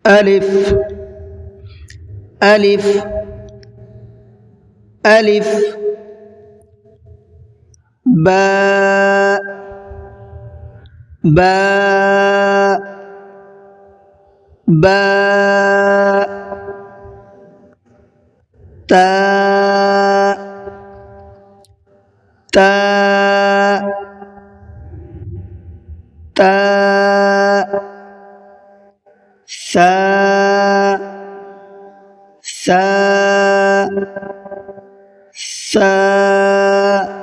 ألف ألف ألف باء باء باء تاء تاء تاء ثاء ثاء ثاء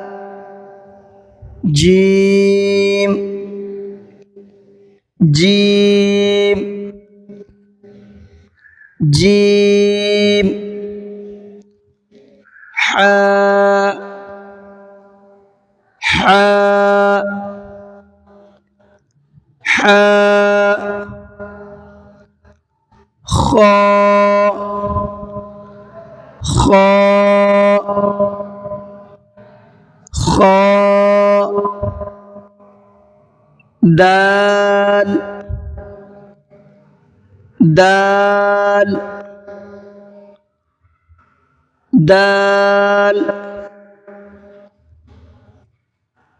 جيم جيم جيم حاء حاء حاء خاء خاء خاء دال دال دال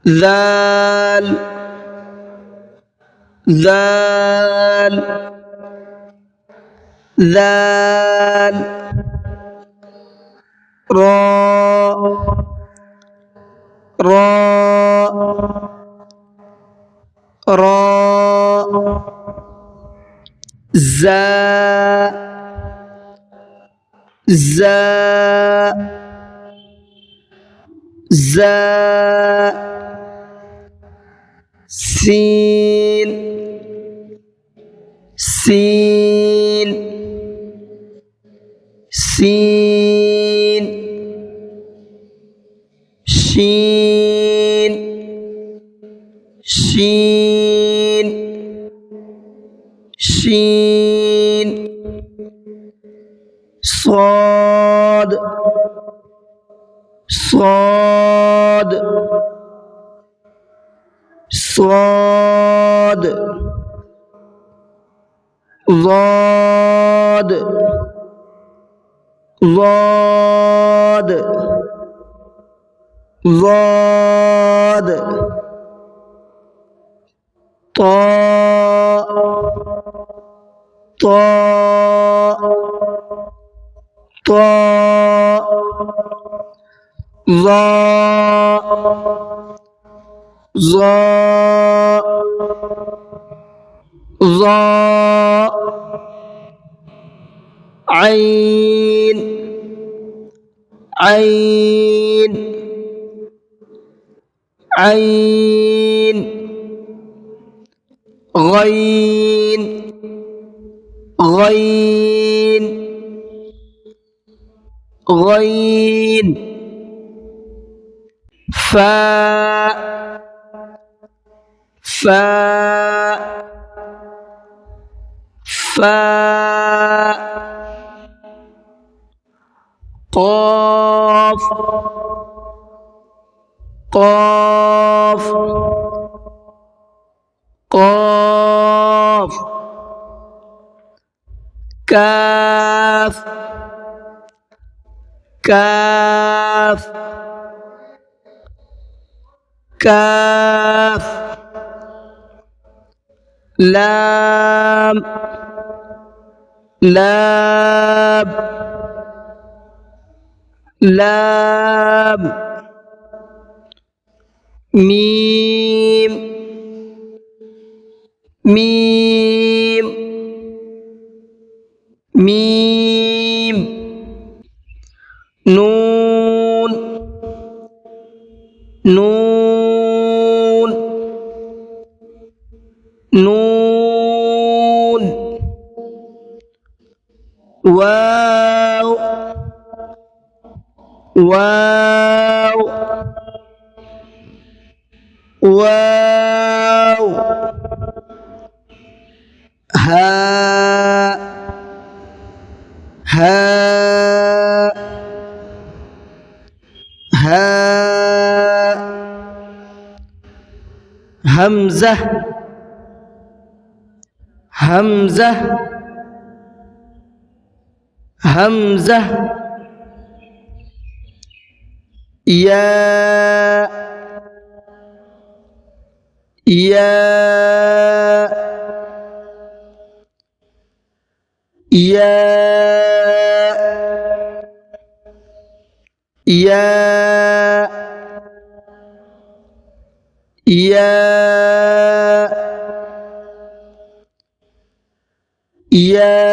ذال ذال ذال راء راء راء زاء زاء زاء سين سين سين شين شين شين صاد صاد صاد ضاد ضاد ضاد طاء طاء طاء ظاء ظاء ظاء عين عين عين غين غين غين فاء فاء فاء قاف قاف قاف كاف كاف كاف لام لام لام ميم ميم ميم نون نون نون واو واو واو هاء هاء هاء همزة همزة همزة يا يا يا يا يا يا